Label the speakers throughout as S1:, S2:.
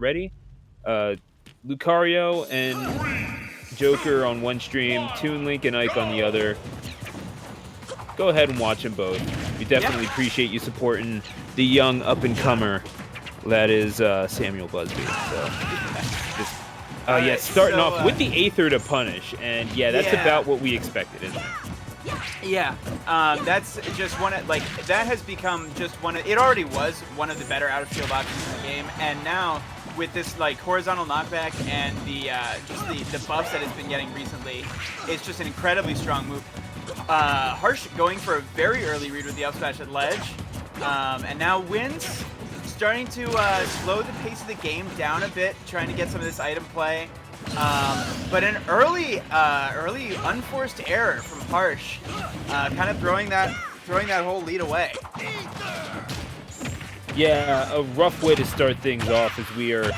S1: ready. Lucario and Joker on one stream, Toon, Link, and Ike on the other. Go ahead and watch them both. We definitely appreciate you supporting the young up-and-comer that is Samuel Busby. So, just, yeah, starting off with the Aether to punish, and yeah, that's about what we expected, isn't it?
S2: Yeah, that's just one of, like, that has become just one of, it already was one of the better out-of-field options in the game, and now with this, like, horizontal knockback and the just the buffs that it's been getting recently, it's just an incredibly strong move. Harsh going for a very early read with the up smash at ledge, and now wins, starting to slow the pace of the game down a bit, trying to get some of this item play. But an early unforced error from Harsh, kind of throwing that whole lead away.
S1: Yeah, a rough way to start things off as we are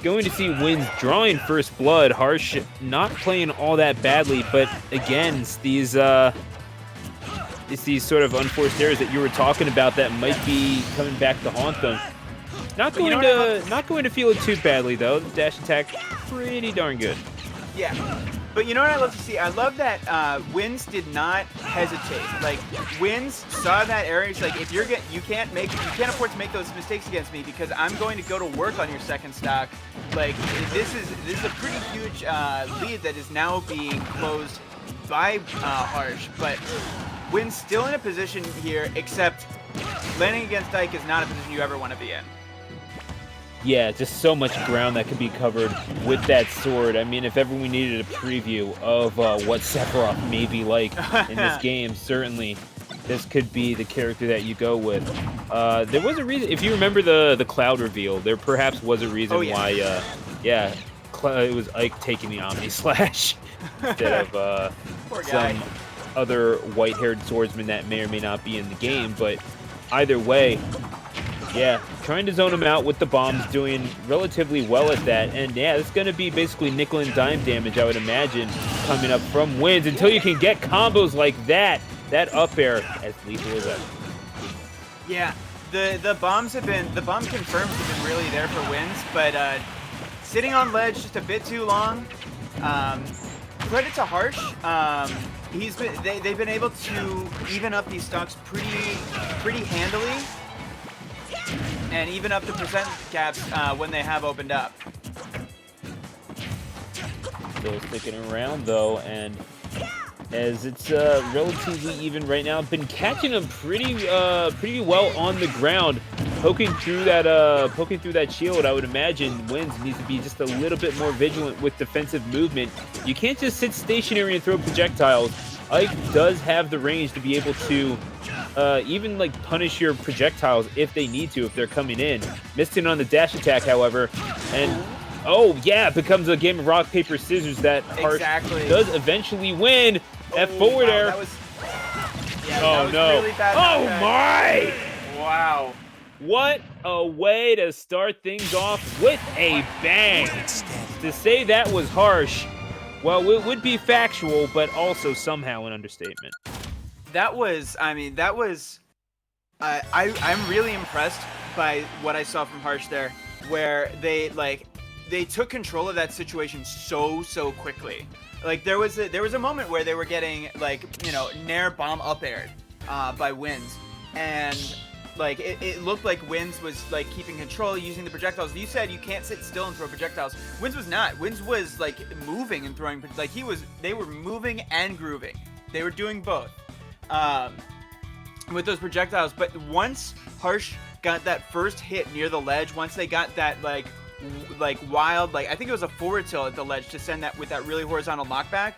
S1: going to see Wins drawing first blood. Harsh not playing all that badly, but again, it's these sort of unforced errors that you were talking about that might be coming back to haunt them. Not going to feel it too badly though. The dash attack pretty darn good.
S2: Yeah. But you know what I love to see? I love that Wins did not hesitate. Like, Wins saw that area. He's like, if you can't afford to make those mistakes against me because I'm going to go to work on your second stock. Like, this is a pretty huge lead that is now being closed by Harsh. But Wins still in a position here, except landing against Ike is not a position you ever want to be in.
S1: Yeah, just so much ground that could be covered with that sword. I mean, if ever we needed a preview of what Sephiroth may be like in this game, certainly this could be the character that you go with. There was a reason, if you remember the Cloud reveal, there perhaps was a reason why, it was Ike taking the Omni Slash instead of some other white-haired swordsman that may or may not be in the game. But either way, yeah, trying to zone him out with the bombs, doing relatively well at that. And yeah, it's going to be basically nickel and dime damage, I would imagine, coming up from Wins until you can get combos like that. That up air as lethal as ever.
S2: Yeah, the bomb confirms have been really there for Wins, but sitting on ledge just a bit too long. Credit to Harsh. They've been able to even up these stocks pretty handily. And even up the percent gaps when they have opened up.
S1: Still sticking around though, and as it's relatively even right now, been catching them pretty well on the ground, poking through that shield. I would imagine Wins needs to be just a little bit more vigilant with defensive movement. You can't just sit stationary and throw projectiles. Ike does have the range to be able to even like punish your projectiles if they need to, if they're coming in. Missed it on the dash attack, however, and oh yeah, it becomes a game of rock, paper, scissors that Harsh does eventually win. That forward air.
S2: That was, yeah,
S1: oh no.
S2: Really bad
S1: oh my!
S2: Wow.
S1: What a way to start things off with a bang. To say that was Harsh, well, it would be factual, but also somehow an understatement.
S2: That was, I mean, that was, I'm really impressed by what I saw from Harsh there, where they took control of that situation so quickly. Like, there was a moment where they were getting, like, you know, Nair bomb up aired by Wins, and like it looked like Wins was like keeping control using the projectiles. You said you can't sit still and throw projectiles. Wins was not. Wins was like moving and throwing, like they were moving and grooving. They were doing both with those projectiles. But once Harsh got that first hit near the ledge, once they got that like wild, like I think it was a forward tilt at the ledge to send that with that really horizontal knockback.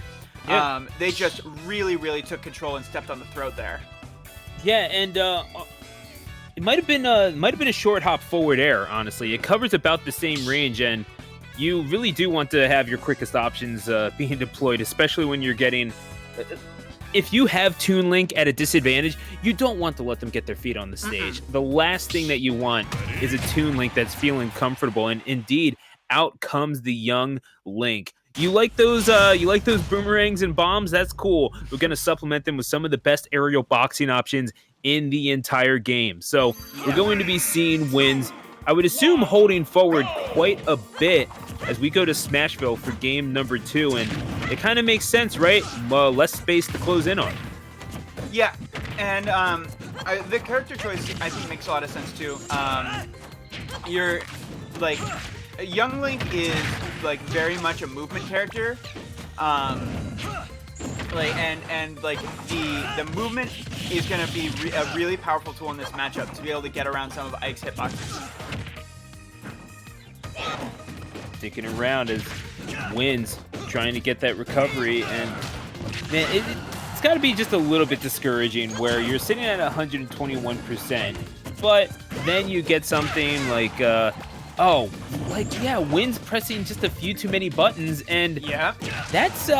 S2: Yep. They just really took control and stepped on the throat there.
S1: Yeah, and it might have been a short hop forward air. Honestly, it covers about the same range, and you really do want to have your quickest options being deployed, especially when you're getting. If you have Toon Link at a disadvantage, you don't want to let them get their feet on the stage. The last thing that you want is a Toon Link that's feeling comfortable, and indeed, out comes the young Link. You like those boomerangs and bombs? That's cool. We're going to supplement them with some of the best aerial boxing options in the entire game. So we're going to be seeing Wins I would assume holding forward quite a bit as we go to Smashville for game number 2, and it kind of makes sense, right? Less space to close in on.
S2: Yeah, and the character choice I think makes a lot of sense too. You're like Young Link is like very much a movement character, like and like the movement is gonna be a really powerful tool in this matchup to be able to get around some of Ike's hitboxes.
S1: Sticking around as wins, trying to get that recovery, and man, it's got to be just a little bit discouraging where you're sitting at 121%, but then you get something like, Wins pressing just a few too many buttons, and that's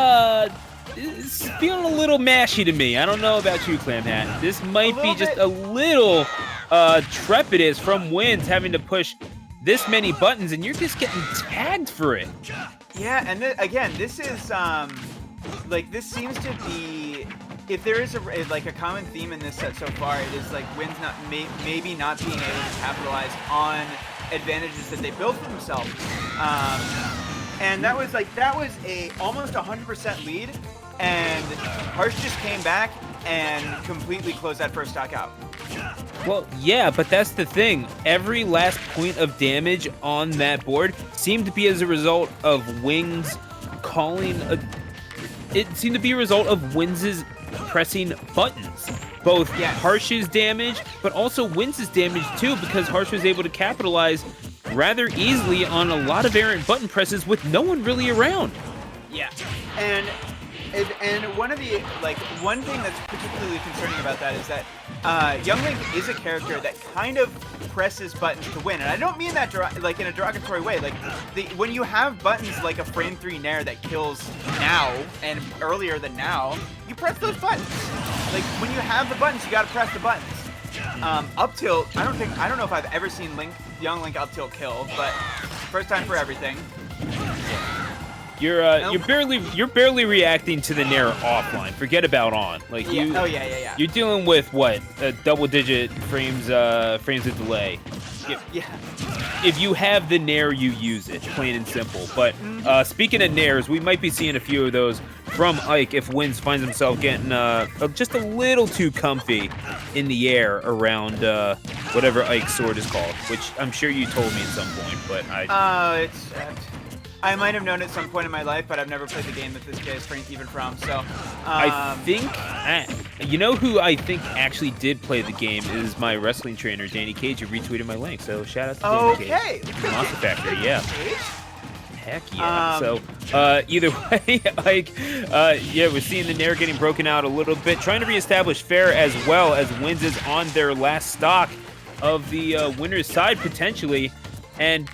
S1: it's feeling a little mashy to me. I don't know about you, Clamhat. This might be just a little trepidous from Wins having to push this many buttons, and you're just getting tagged for it.
S2: Yeah, and again, this is like this seems to be, if there is a common theme in this set so far, it is like Wins maybe not being able to capitalize on advantages that they built for themselves. And that was a almost 100% lead, and Harsh just came back and completely closed that first stock out.
S1: Well, yeah, but that's the thing. Every last point of damage on that board seemed to be as a result of Wings calling a... It seemed to be a result of Wins' pressing buttons. Both Harsh's damage, but also Wins' damage too, because Harsh was able to capitalize rather easily on a lot of errant button presses with no one really around.
S2: Yeah, and one of the one thing that's particularly concerning about that is that Young Link is a character that kind of presses buttons to win, and I don't mean that like in a derogatory way. Like when you have buttons like a frame 3 nair that kills now and earlier than now, you press those buttons. Like when you have the buttons, you gotta press the buttons. Up tilt, I don't know if I've ever seen Young Link up tilt kill, but first time for everything.
S1: You're barely reacting to the nair offline. Forget about on. Like you're dealing with what, double-digit frames of delay. If you have the nair, you use it, plain and simple. But speaking of nairs, we might be seeing a few of those from Ike if Wins finds himself getting just a little too comfy in the air around whatever Ike's sword is called, which I'm sure you told me at some point, but
S2: I might have known at some point in my life, but I've never played the game that this kid is even from, so...
S1: I think... you know who I think actually did play the game is my wrestling trainer, Danny Cage, who retweeted my link, so shout out to Danny Cage. Okay! Monster Factory, yeah. Heck yeah. So, either way, we're seeing the nair getting broken out a little bit, trying to reestablish fair as well as Wins is on their last stock of the winner's side, potentially, and...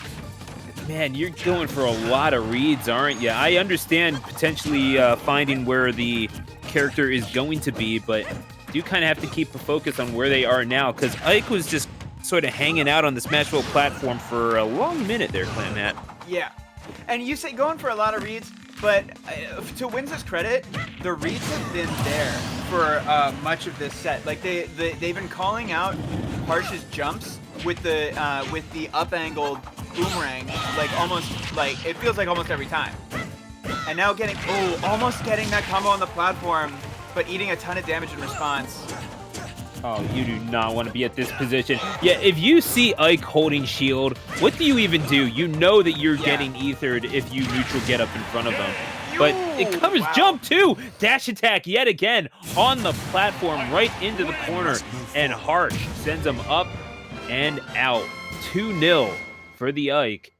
S1: Man, you're going for a lot of reads, aren't you? I understand potentially finding where the character is going to be, but you kind of have to keep a focus on where they are now, because Ike was just sort of hanging out on the Smashville platform for a long minute there, Clamhat.
S2: Yeah, and you say going for a lot of reads, but to Wins' credit, the reads have been there for much of this set. Like they've been calling out Harsh's jumps with the up-angled boomerang, it feels like almost every time. And now almost getting that combo on the platform, but eating a ton of damage in response.
S1: Oh, you do not want to be at this position. Yeah, if you see Ike holding shield, what do you even do? You know that you're getting ethered if you neutral get up in front of him. But it covers jump too! Dash attack yet again on the platform right into the corner. And Harsh sends him up and out. 2-0 for the Ike.